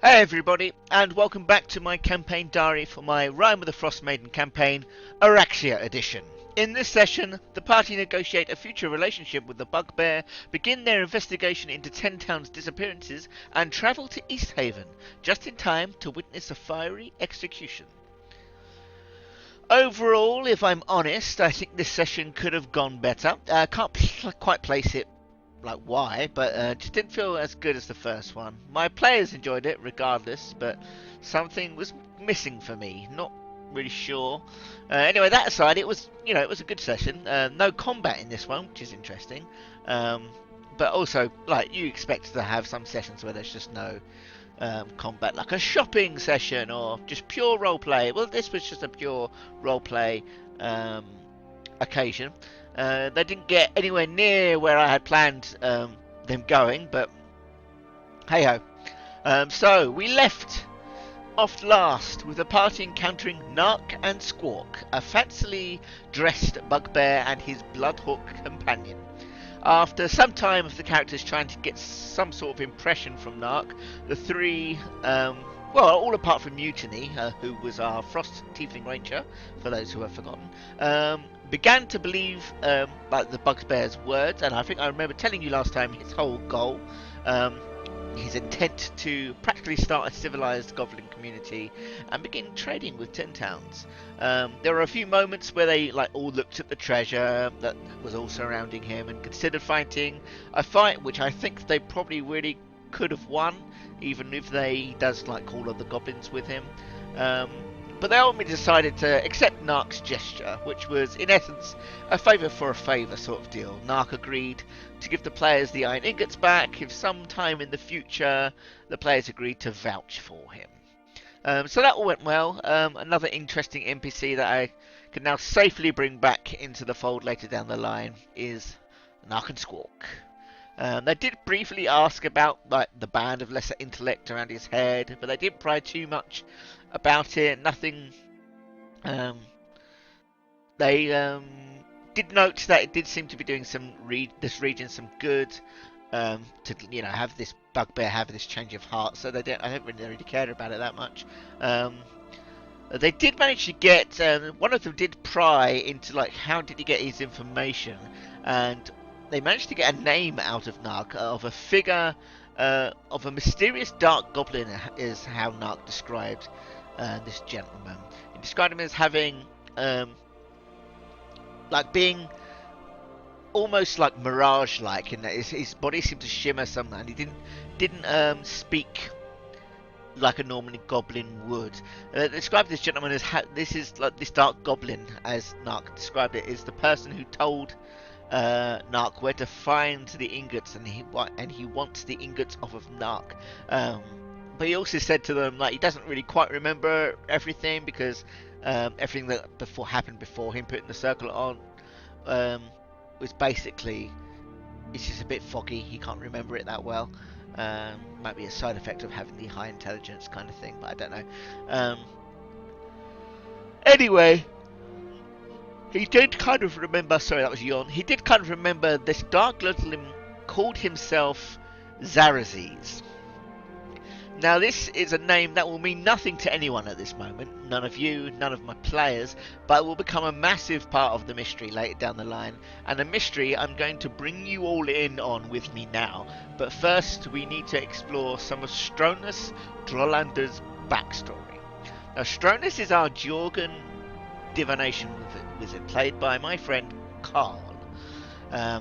Hey everybody, and welcome back to my campaign diary for my Rime with the Frostmaiden campaign, Aracséa edition. In this session, the party negotiate a future relationship with the bugbear, begin their investigation into Ten Town's disappearances, and travel to East Haven, just in time to witness a fiery execution. Overall, if I'm honest, I think this session could have gone better. Can't quite place it like why, but just didn't feel as good as the first one. My players enjoyed it regardless, but something was missing for me. Not really sure. Anyway, that aside, it was a good session. No combat in this one, which is interesting. Um, but also, like you expect to have some sessions where there's just no combat, like a shopping session or just pure roleplay. Well, this was just a pure roleplay um, occasion. They didn't get anywhere near where I had planned them going, but hey ho. So we left off last with the party encountering Nark and Squawk, a fancily dressed bugbear and his bloodhawk companion. After some time of the characters trying to get some sort of impression from Nark, the three, well, all apart from Mutiny, who was our Frost Tiefling Ranger, for those who have forgotten, began to believe like the bugbear's words, and I think I remember telling you last time his whole goal, his intent to practically start a civilized goblin community and begin trading with Tin Towns. There were a few moments where they like all looked at the treasure that was all surrounding him and considered fighting a fight which I think they probably really could have won, even if they does like call on the goblins with him. But they ultimately decided to accept Nark's gesture, which was in essence a favour for a favour sort of deal. Nark agreed to give the players the iron ingots back if sometime in the future the players agreed to vouch for him. So that all went well. Another interesting NPC that I can now safely bring back into the fold later down the line is Nark and Squawk. They did briefly ask about like the band of lesser intellect around his head, but they didn't pry too much about it. Nothing. They did note that it did seem to be doing this region some good. To have this bugbear have this change of heart, so I don't really care about it that much. They did manage to get one of them did pry into like how did he get his information, and they managed to get a name out of Nark of a figure of a mysterious dark goblin is how Nark described this gentleman. He described him as having like being almost like mirage-like, in that his body seemed to shimmer somehow, and he didn't speak like a normal goblin would. They described this gentleman as this is like this dark goblin, as Nark described it, is the person who told Nark where to find the ingots, and he wants the ingots off of Nark. But he also said to them like he doesn't really quite remember everything because everything that happened before him putting the circle on was basically it's just a bit foggy. He can't remember it that well. Might be a side effect of having the high intelligence kind of thing, but I don't know. Anyway, he did kind of remember. Sorry, that was Yon. He did kind of remember this dark goblin called himself Zarazes. Now this is a name that will mean nothing to anyone at this moment, none of you, none of my players, but it will become a massive part of the mystery later down the line, and a mystery I'm going to bring you all in on with me now. But first we need to explore some of Stronus Drollander's backstory. Now Stronus is our Jorgen divination wizard, played by my friend Carl.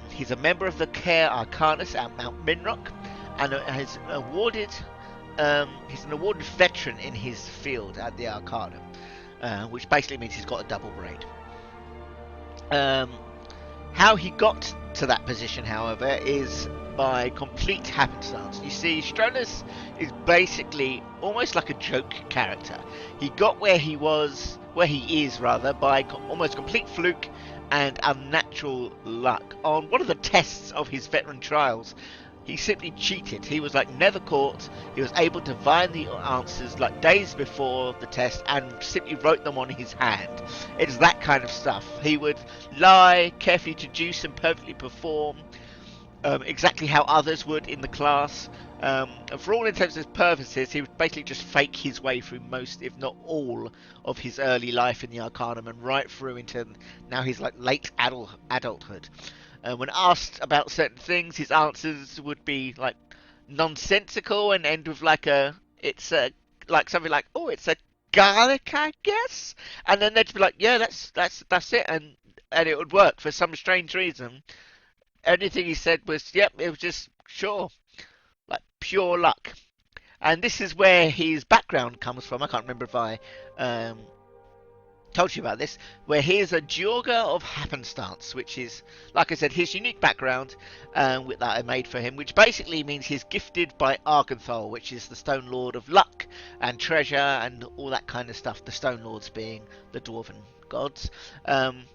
He's a member of the Care Arcanus at Mount Minrock, and has awarded he's an awarded veteran in his field at the Arcanum, which basically means he's got a double braid. How he got to that position, however, is by complete happenstance. You see, Stronus is basically almost like a joke character. He got where he is rather, by almost complete fluke and unnatural luck. On one of the tests of his veteran trials, he simply cheated. He was like never caught. He was able to find the answers like days before the test and simply wrote them on his hand. It's that kind of stuff. He would lie, carefully deduce and perfectly perform. exactly how others would in the class. And for all intents and purposes, he would basically just fake his way through most, if not all, of his early life in the Arcanum and right through into now his like late adulthood. When asked about certain things, his answers would be like nonsensical and end with like it's a like something like, oh, it's a garlic, I guess, and then they'd be like, yeah, that's it, and it would work for some strange reason. Anything he said was, yep, it was just sure, like pure luck. And this is where his background comes from. I can't remember if I um, told you about this, where he is a Georga of Happenstance, which is, like I said, his unique background that I made for him, which basically means he's gifted by Argenthal, which is the Stone Lord of luck and treasure and all that kind of stuff, the Stone Lords being the Dwarven gods. And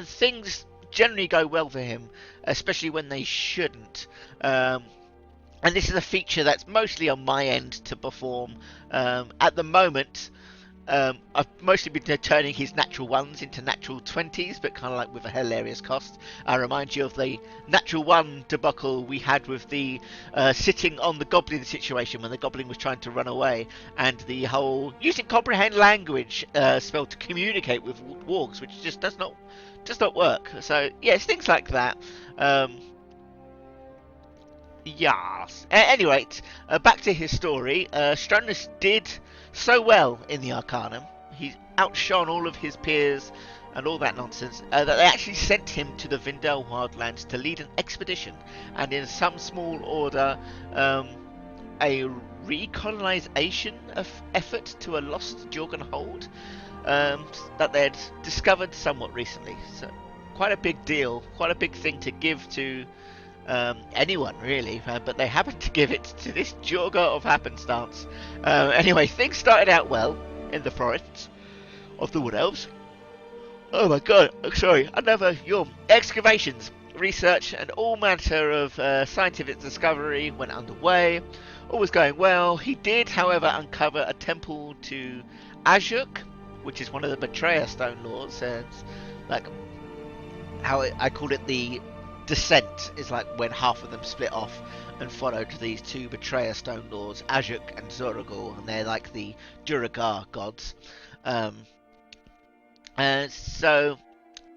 things generally go well for him, especially when they shouldn't. And this is a feature that's mostly on my end to perform. At the moment, I've mostly been turning his natural ones into natural 20s, but kind of like with a hilarious cost. I remind you of the natural one debacle we had with the sitting on the goblin situation when the goblin was trying to run away, and the whole using comprehend language spell to communicate with wargs, which just does not work. So yes, things like that. Yes. At any rate, back to his story. Stronus did so well in the Arcanum. He outshone all of his peers and all that nonsense that they actually sent him to the Vindel Wildlands to lead an expedition and in some small order a recolonization effort to a lost Jorgen hold that they'd discovered somewhat recently. So quite a big deal, quite a big thing to give to anyone really, but they happened to give it to this Jorga of Happenstance. Anyway, things started out well in the forests of the Wood Elves. Oh my god, sorry, your excavations, research, and all matter of scientific discovery went underway. All was going well. He did, however, uncover a temple to Azuk, which is one of the Betrayer Stone Lords, and like how I called it, the descent is like when half of them split off and followed these two Betrayer Stone Lords, Azuk and Zoragul, and they're like the Duragar gods. So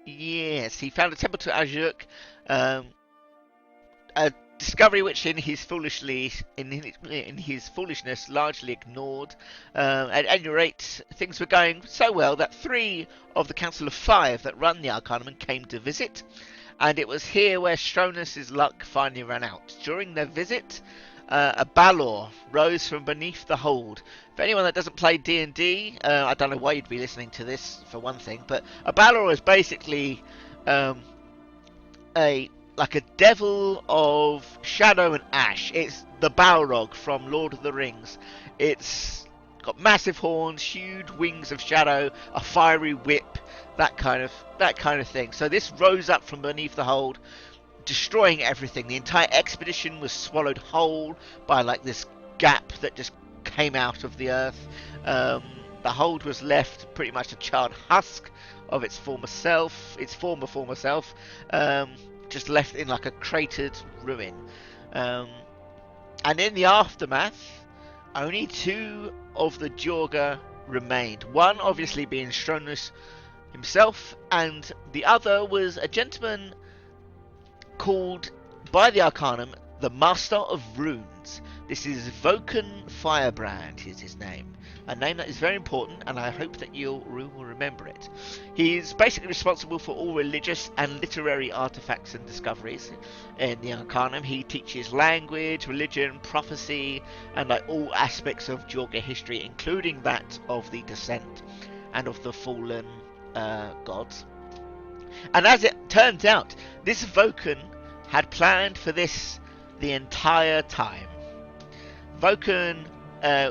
yes, he found a temple to Azuk, a discovery which in his foolishness largely ignored. At any rate, things were going so well that 3 of the Council of 5 that run the Arcanum came to visit. And it was here where Stronus' luck finally ran out. During their visit, a Balor rose from beneath the hold. For anyone that doesn't play D&D, I don't know why you'd be listening to this for one thing, but a Balor is basically a devil of shadow and ash. It's the Balrog from Lord of the Rings. It's got massive horns, huge wings of shadow, a fiery whip, that kind of thing. So this rose up from beneath the hold, destroying everything. The entire expedition was swallowed whole by like this gap that just came out of the earth. The hold was left pretty much a charred husk of its former self, just left in like a cratered ruin. And in the aftermath, only 2 of the Jorga remained. One obviously being Stronus himself, and the other was a gentleman called by the Arcanum the Master of Runes. This is Voken Firebrand is his name. A name that is very important, and I hope that you will remember it. He is basically responsible for all religious and literary artifacts and discoveries in the Arcanum. He teaches language, religion, prophecy, and like all aspects of Jorga history, including that of the descent and of the fallen gods. And as it turns out, this Voken had planned for this the entire time. Voken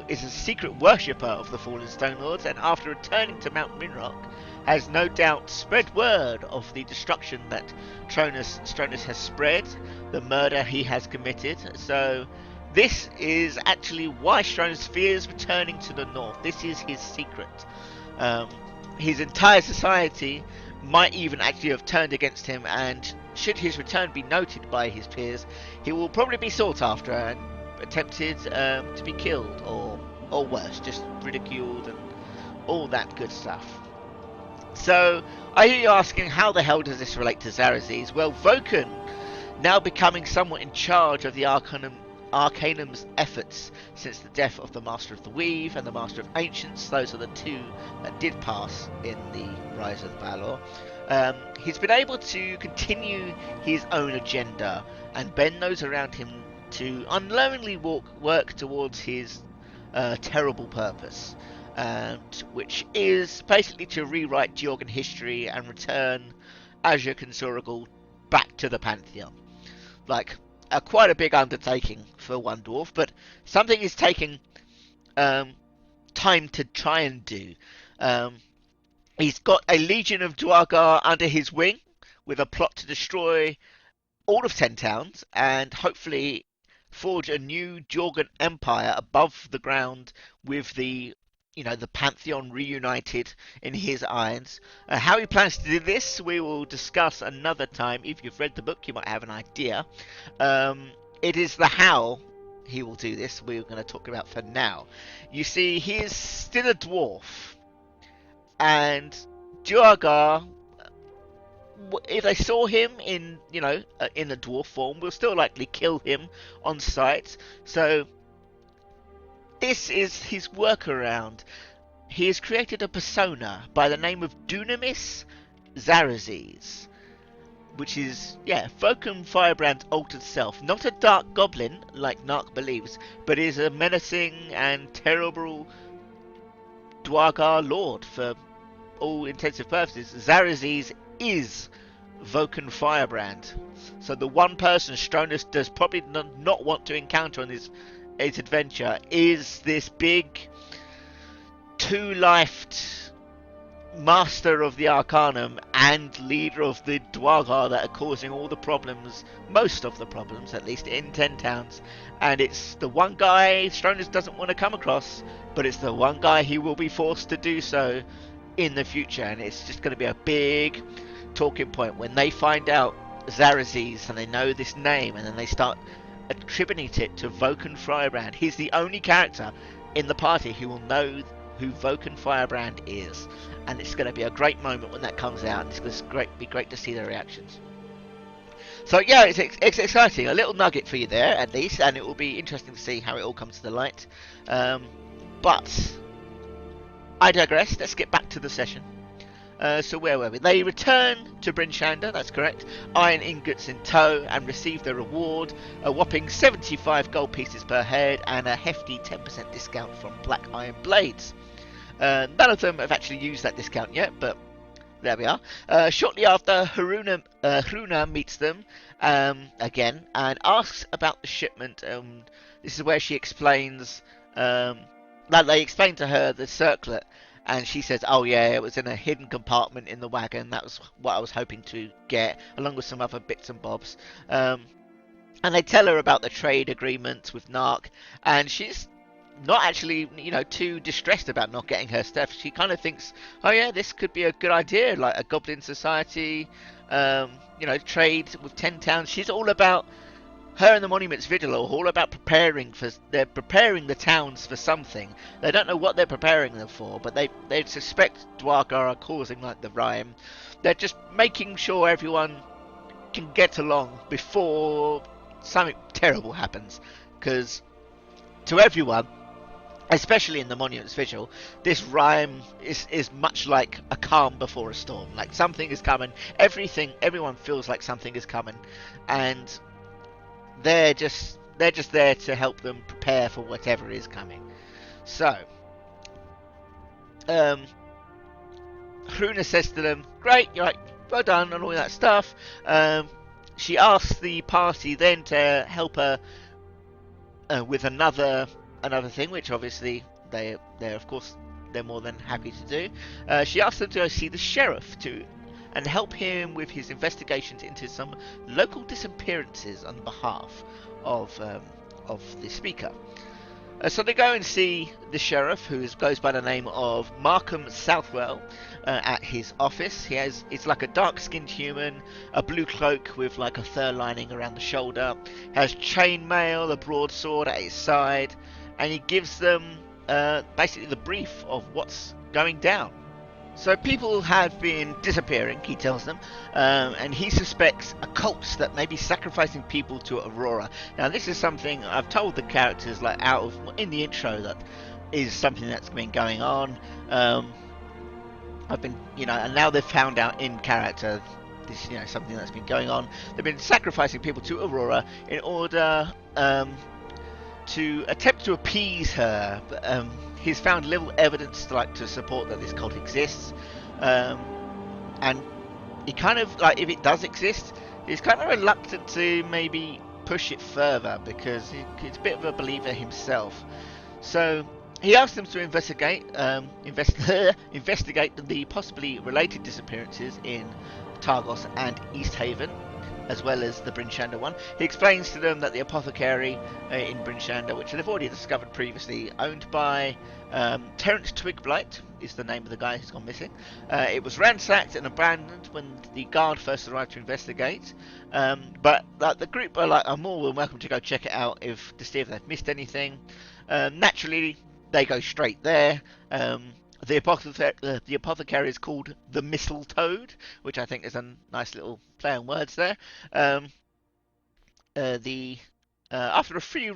is a secret worshipper of the fallen Stone Lords, and after returning to Mount Minrock, has no doubt spread word of the destruction that Stronus has spread, the murder he has committed. So this is actually why Stronus fears returning to the north. This is his secret. His entire society might even actually have turned against him, and should his return be noted by his peers, he will probably be sought after and attempted to be killed, or worse, just ridiculed and all that good stuff. So, I hear you asking, how the hell does this relate to Zarazes? Well, Vulcan, now becoming somewhat in charge of the Arcanum's efforts since the death of the Master of the Weave and the Master of Ancients. Those are the two that did pass in the Rise of the Valor. He's been able to continue his own agenda and bend those around him to unlearningly work towards his terrible purpose, which is basically to rewrite Georgian history and return Azure Consorigal back to the Pantheon. Like, quite a big undertaking for one dwarf, but something is taking time to try and do. He's got a legion of Dwargar under his wing, with a plot to destroy all of 10 towns and hopefully forge a new Jorgan empire above the ground with the Pantheon reunited in his eyes. How he plans to do this, we will discuss another time. If you've read the book, you might have an idea. It is the how he will do this we're going to talk about for now. You see, he is still a dwarf, and Duergar, if they saw him in a dwarf form, will still likely kill him on sight. So this is his workaround. He has created a persona by the name of Dunamis Zarazes, which is, Vulcan Firebrand's altered self. Not a dark goblin like Nark believes, but is a menacing and terrible Dwargar lord for all intensive purposes. Zarazes is Vulcan Firebrand. So the one person Stronus does probably not want to encounter on his adventure is this big two-lifed master of the Arcanum and leader of the Dwargar that are causing all the problems, most of the problems at least, in 10 towns. And it's the one guy Stronus doesn't want to come across, but it's the one guy he will be forced to do so in the future. And it's just going to be a big talking point when they find out Zarazes and they know this name, and then they start attributing it to Vulcan Firebrand. He's the only character in the party who will know who Vulcan Firebrand is, and it's going to be a great moment when that comes out, and it's going to be great to see their reactions. So yeah, it's exciting. A little nugget for you there, at least, and it will be interesting to see how it all comes to the light. But I digress. Let's get back to the session. So where were we? They return to Bryn Shander, that's correct, iron ingots in tow, and receive their reward, a whopping 75 gold pieces per head and a hefty 10% discount from Black Iron Blades. None of them have actually used that discount yet, but there we are. Shortly after, Hruna meets them again and asks about the shipment. This is where she explains, that they explain to her the circlet. And she says, oh yeah, it was in a hidden compartment in the wagon. That was what I was hoping to get, along with some other bits and bobs. And they tell her about the trade agreement with Nark. And she's not actually, too distressed about not getting her stuff. She kind of thinks, oh yeah, this could be a good idea. Like a goblin society, trade with 10 towns. She's all about... Her and the Monuments Vigil are all about preparing the towns for something. They don't know what they're preparing them for, but they suspect Dwargar are causing like the Rime. They're just making sure everyone can get along before something terrible happens. Because to everyone, especially in the Monuments Vigil, this Rime is much like a calm before a storm. Like something is coming. Everyone feels like something is coming, and they're just there to help them prepare for whatever is coming. So, Hruna says to them, great, you're right, well done, and all that stuff. She asks the party then to help her with another thing, which obviously they're more than happy to do. She asks them to go see the sheriff and help him with his investigations into some local disappearances on behalf of the speaker. So they go and see the sheriff, who goes by the name of Markham Southwell, at his office. It's like a dark-skinned human, a blue cloak with like a fur lining around the shoulder, has chainmail, a broadsword at his side, and he gives them basically the brief of what's going down. So people have been disappearing, he tells them, and he suspects a cult that may be sacrificing people to Aurora. Now, this is something I've told the characters, like in the intro, that is something that's been going on. I've been, and now they've found out in character. This, something that's been going on. They've been sacrificing people to Aurora in order to attempt to appease her. But, he's found little evidence to support that this cult exists, and he kind of, if it does exist, he's kind of reluctant to maybe push it further because he's a bit of a believer himself. So he asks them to investigate the possibly related disappearances in Targos and East Haven, as well as the Bryn Shander one. He explains to them that the apothecary in Bryn Shander, which they've already discovered previously, owned by Terence Twigblight, is the name of the guy who's gone missing. It was ransacked and abandoned when the guard first arrived to investigate. But the group are more than welcome to go check it out to see if they've missed anything. Naturally, they go straight there. The apothecary is called the Mistletoad, which I think is a nice little play on words there. After a few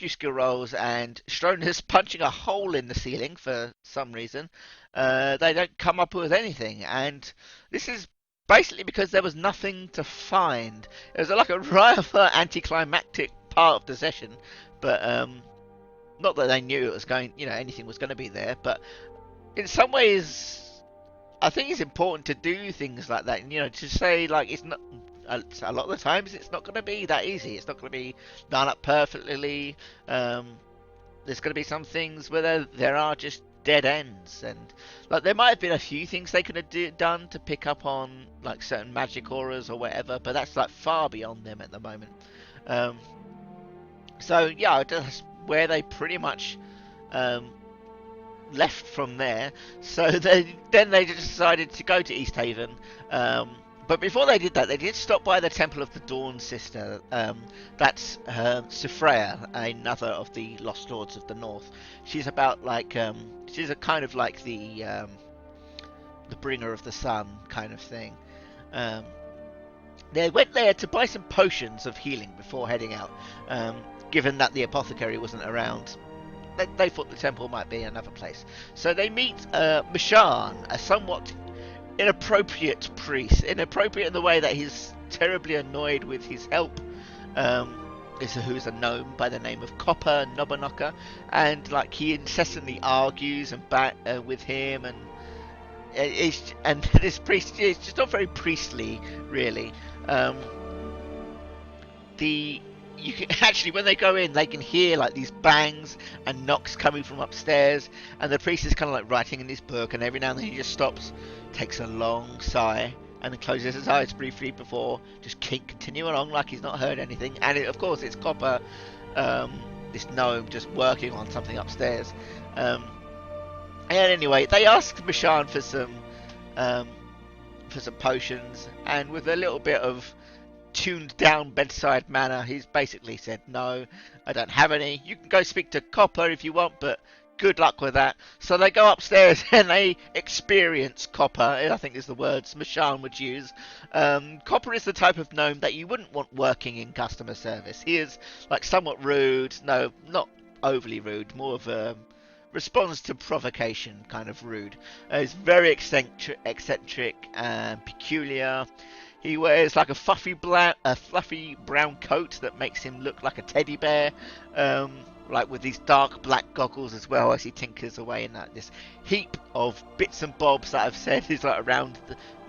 skill rolls, and Stroner's punching a hole in the ceiling for some reason, they don't come up with anything. And this is basically because there was nothing to find. It was like a rather anticlimactic part of the session, but not that they knew it was anything was going to be there, but in some ways, I think it's important to do things like that. To say it's not. A lot of the times, it's not going to be that easy. It's not going to be done up perfectly. There's going to be some things where there are just dead ends, and there might have been a few things they could have done to pick up on certain magic auras or whatever, but that's far beyond them at the moment. So yeah, that's where they pretty much left from there. So they just decided to go to East Haven. But before they did that, they did stop by the Temple of the Dawn Sister. That's Sifreya, another of the Lost Lords of the North. She's about she's a kind of like the bringer of the sun kind of thing. They went there to buy some potions of healing before heading out. Given that the apothecary wasn't around, they thought the temple might be another place. So they meet Mishan, a somewhat inappropriate priest. Inappropriate in the way that he's terribly annoyed with his help. Who's a gnome by the name of Copper Nobanoka, and he incessantly argues with him, and this priest is just not very priestly, really. You can actually, when they go in, they can hear these bangs and knocks coming from upstairs, and the priest is kind of writing in his book, and every now and then he just stops, takes a long sigh, and then closes his eyes briefly before just continuing along like he's not heard anything. And of course it's Copper, this gnome, just working on something upstairs. And anyway, they asked Mishan for some potions, and with a little bit of tuned down bedside manner, he's basically said, no, I don't have any. You can go speak to Copper if you want, but good luck with that. So they go upstairs and they experience Copper, I think is the words Mishan would use. Copper is the type of gnome that you wouldn't want working in customer service. He is somewhat rude, no, not overly rude, more of a responds to provocation kind of rude. He's very eccentric and peculiar. He wears a fluffy brown coat that makes him look like a teddy bear, with these dark black goggles as well, as he tinkers away in this heap of bits and bobs that I've said is around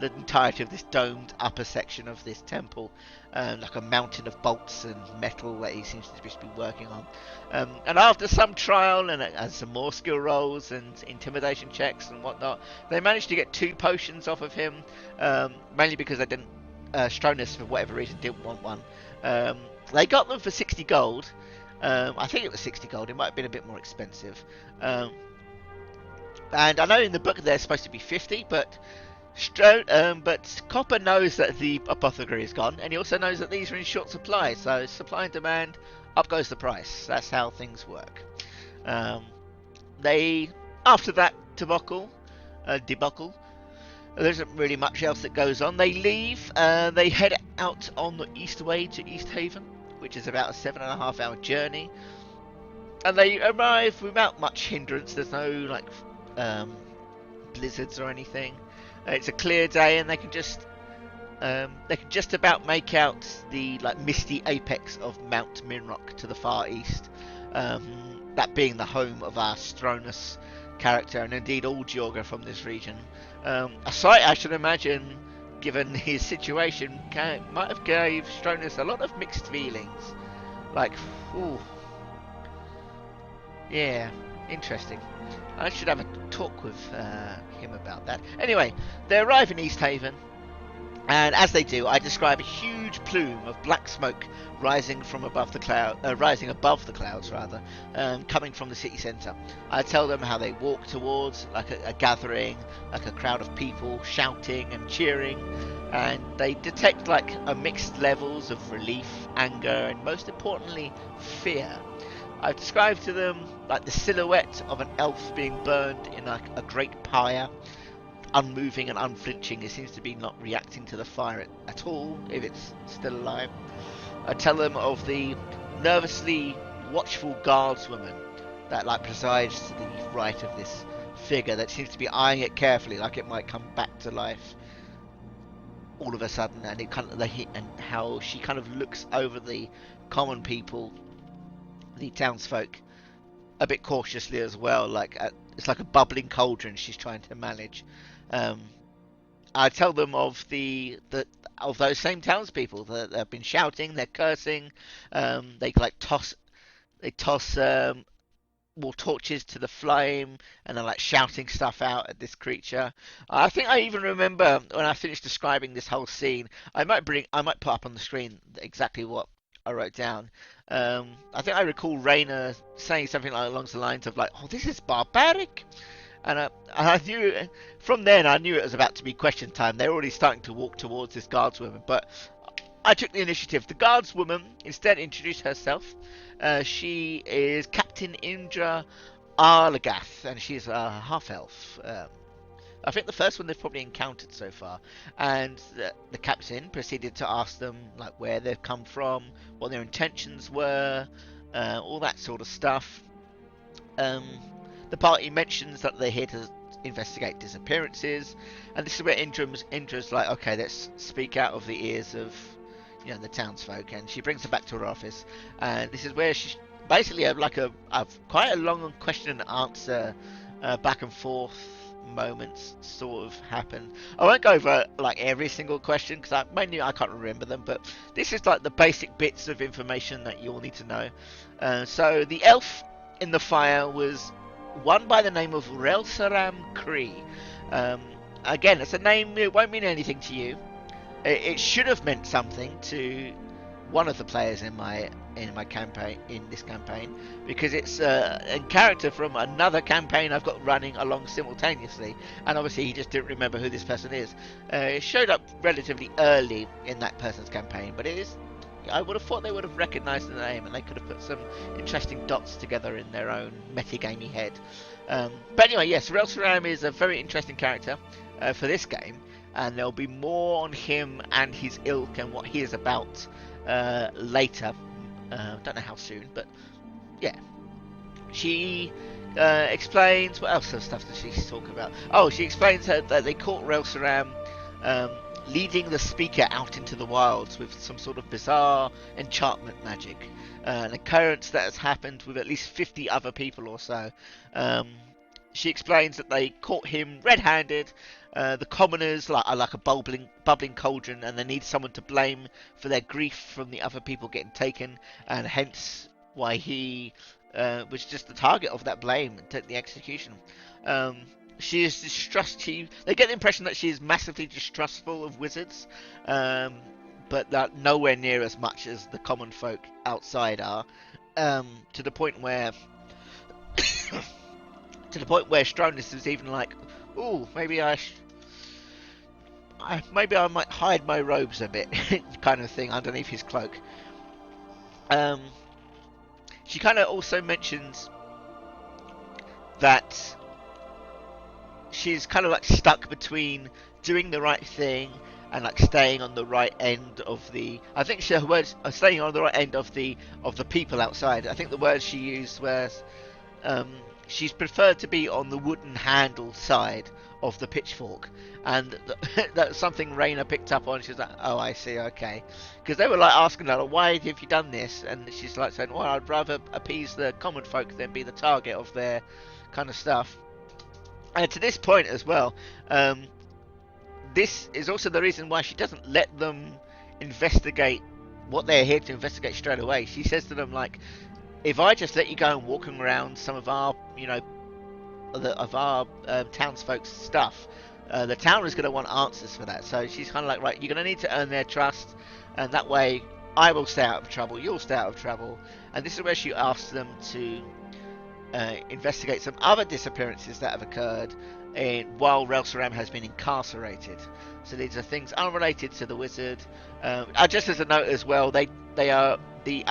the entirety of this domed upper section of this temple, like a mountain of bolts and metal that he seems to just be working on. And after some trial and some more skill rolls and intimidation checks and whatnot, they managed to get 2 potions off of him, mainly because they didn't. Stronus, for whatever reason, didn't want one. They got them for 60 gold, I think it was 60 gold. It might have been a bit more expensive. And I know in the book they're supposed to be 50, but but Copper knows that the apothecary is gone, and he also knows that these are in short supply. So supply and demand, up goes the price. That's how things work. Um, they After that debacle, there isn't really much else that goes on. They leave. They head out on the east way to East Haven, which is about a 7.5 hour journey, and they arrive without much hindrance. There's no blizzards or anything. It's a clear day, and they can just about make out the misty apex of Mount Minrock to the far east. That being the home of our Stronus character, and indeed all Georga from this region. A sight I should imagine, given his situation, might have gave Stronus a lot of mixed feelings. Ooh, yeah, interesting. I should have a talk with him about that. Anyway, they arrive in East Haven, and as they do, I describe a huge plume of black smoke rising above the clouds, coming from the city centre. I tell them how they walk towards a gathering, like a crowd of people shouting and cheering, and they detect a mixed levels of relief, anger, and most importantly, fear. I've described to them the silhouette of an elf being burned in a great pyre, unmoving and unflinching. It seems to be not reacting to the fire at all, if it's still alive. I tell them of the nervously watchful guardswoman that presides to the right of this figure that seems to be eyeing it carefully, like it might come back to life all of a sudden, and and how she kind of looks over the common people, the townsfolk, a bit cautiously as well. It's like a bubbling cauldron she's trying to manage. I tell them of of those same townspeople that have been shouting, they're cursing, they toss more torches to the flame, and they're shouting stuff out at this creature. I think I even remember when I finished describing this whole scene, I might put up on the screen exactly what I wrote down. I think I recall Raina saying something along the lines of "Oh, this is barbaric," and I knew from then I knew it was about to be question time. They're already starting to walk towards this guardswoman, but I took the initiative. The guardswoman instead introduced herself. She is Captain Indra Arlagath, and she's a half-elf. I think the first one they've probably encountered so far. And the captain proceeded to ask them where they've come from, what their intentions were, all that sort of stuff. The party mentions that they're here to investigate disappearances, and this is where Indra's like, okay, let's speak out of the ears of the townsfolk, and she brings them back to her office, and this is where she basically quite a long question and answer, back and forth moments sort of happen. I won't go over every single question because I can't remember them, but this is the basic bits of information that you all need to know. So the elf in the fire was one by the name of Relsaram Cree. Again, it's a name, it won't mean anything to you. It should have meant something to one of the players in this campaign, because it's a character from another campaign I've got running along simultaneously, and obviously he just didn't remember who this person is. It showed up relatively early in that person's campaign, but I would have thought they would have recognised the name, and they could have put some interesting dots together in their own metagamey head. But anyway, yes, Relsaram is a very interesting character for this game, and there'll be more on him and his ilk and what he is about later. Don't know how soon, but yeah. She explains, what else of stuff does she talk about? Oh, she explains that they caught Relsaram leading the speaker out into the wilds with some sort of bizarre enchantment magic. An occurrence that has happened with at least 50 other people or so. She explains that they caught him red-handed. The commoners are like a bubbling cauldron, and they need someone to blame for their grief from the other people getting taken, and hence why he was just the target of that blame and the execution. She is they get the impression that she is massively distrustful of wizards, but that nowhere near as much as the common folk outside are. to the point where Stronus is even like, "Ooh, maybe I might hide my robes a bit," kind of thing underneath his cloak. Um, she kind of also mentions that she's kind of like stuck between doing the right thing and like staying on the right end of the. I think her words are staying on the right end of the people outside. I think the words she used were, she's preferred to be on the wooden handle side of the pitchfork, and that's something Raina picked up on. She's like, "Oh, I see, okay," because they were like asking her, "Why have you done this?" And she's like saying, "Well, I'd rather appease the common folk than be the target of their kind of stuff." And to this point as well, this is also the reason why she doesn't let them investigate what they're here to investigate straight away. She says to them, like, if I just let you go and walking around some of our, townsfolk's stuff, the town is going to want answers for that. So she's kind of like, right, you're going to need to earn their trust, and that way I will stay out of trouble, you'll stay out of trouble. And this is where she asks them to investigate some other disappearances that have occurred while Relsaram has been incarcerated. So these are things unrelated to the wizard. Just as a note as well, they are the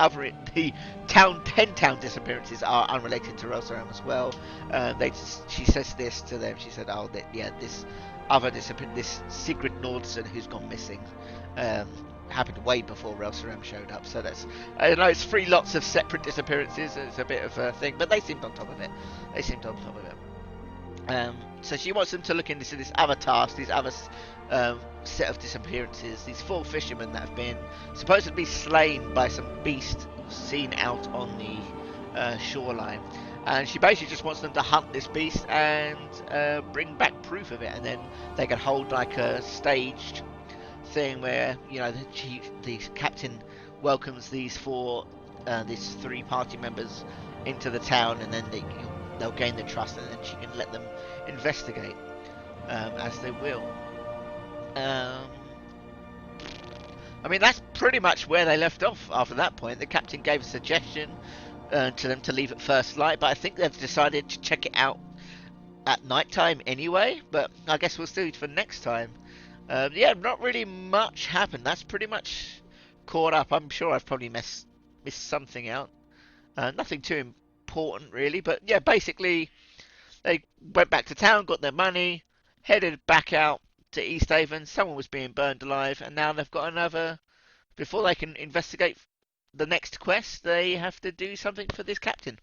10 town disappearances are unrelated to Relsaram as well. She says this to them. She said, "Oh, this other this Sigrid Nordsen who's gone missing." Happened way before Relsaram showed up, so that's, I don't know, it's 3 lots of separate disappearances. It's a bit of a thing, but they seemed on top of it. So she wants them to look into this other task, these other set of disappearances, these 4 fishermen that have been supposedly slain by some beast seen out on the shoreline, and she basically just wants them to hunt this beast and bring back proof of it, and then they can hold like a staged thing where, the captain welcomes these 3 party members into the town, and then they'll gain the trust, and then she can let them investigate as they will. I mean, that's pretty much where they left off. After that point, the captain gave a suggestion to them to leave at first light, but I think they've decided to check it out at night time anyway, but I guess we'll see for next time. Not really much happened. That's pretty much caught up. I'm sure I've probably missed something out. Nothing too important really, but yeah, basically they went back to town, got their money, headed back out to East Haven. Someone was being burned alive, and now they've got another. Before they can investigate the next quest, they have to do something for this captain.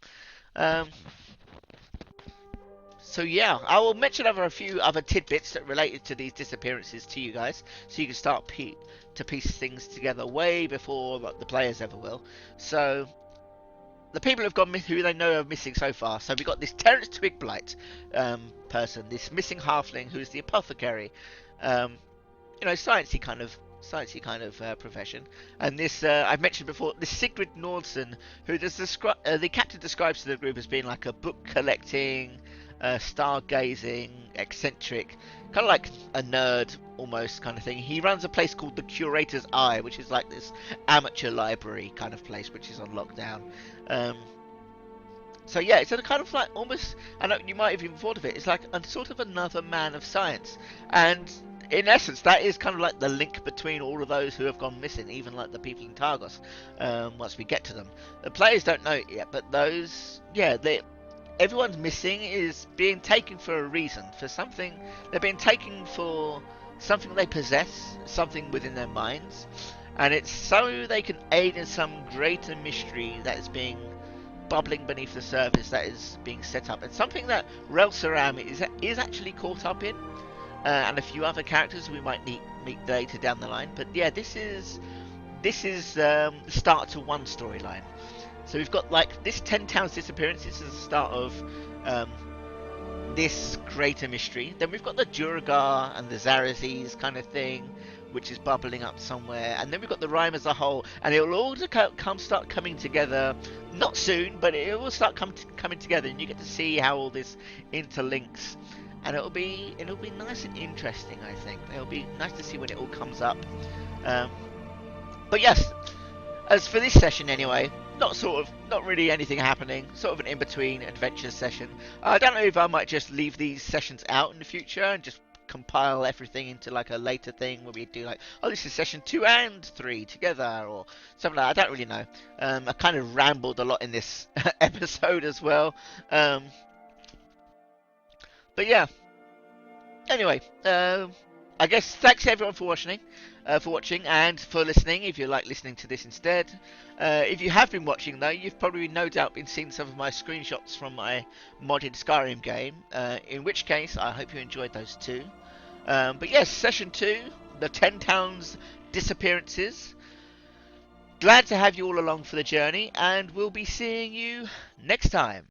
So yeah, I will mention a few other tidbits that related to these disappearances to you guys, so you can start to piece things together way before the players ever will. So the people have gone who they know are missing so far. So we've got this Terence Twigblight person, this missing halfling who's the apothecary, sciencey kind of profession. And this I've mentioned before, this Sigrid Nordsen, who the captain describes to the group as being like a book collecting, stargazing, eccentric, kind of like a nerd almost kind of thing. He runs a place called the Curator's Eye, which is like this amateur library kind of place, which is on lockdown. So yeah, it's a kind of like almost, I know you might have even thought of it, it's like a sort of another man of science. And in essence, that is kind of like the link between all of those who have gone missing, even like the people in Targos, once we get to them. The players don't know it yet, but everyone's missing is being taken for a reason, for something. They're being taken for something they possess, something within their minds, and it's so they can aid in some greater mystery that is being bubbling beneath the surface, that is being set up, and something that Relsaram is actually caught up in, and a few other characters we might meet later down the line. But yeah, this is the start to one storyline. So we've got like this 10 towns disappearance. This is the start of this greater mystery. Then we've got the Duragar and the Zarazes kind of thing, which is bubbling up somewhere. And then we've got the Rime as a whole, and it will all start coming together. Not soon, but it will start coming together, and you get to see how all this interlinks. And it'll be nice and interesting. I think it'll be nice to see when it all comes up. But yes, as for this session anyway, not really anything happening. Sort of an in-between adventure session. I don't know if I might just leave these sessions out in the future and just compile everything into like a later thing where we do like, oh, this is session 2 and 3 together or something like that. I don't really know. I kind of rambled a lot in this episode as well. But yeah. Anyway, I guess thanks everyone for watching and for listening. If you like listening to this instead, if you have been watching though, you've probably no doubt been seeing some of my screenshots from my modded Skyrim game. In which case, I hope you enjoyed those too. But yes, session 2, the 10 towns disappearances. Glad to have you all along for the journey, and we'll be seeing you next time.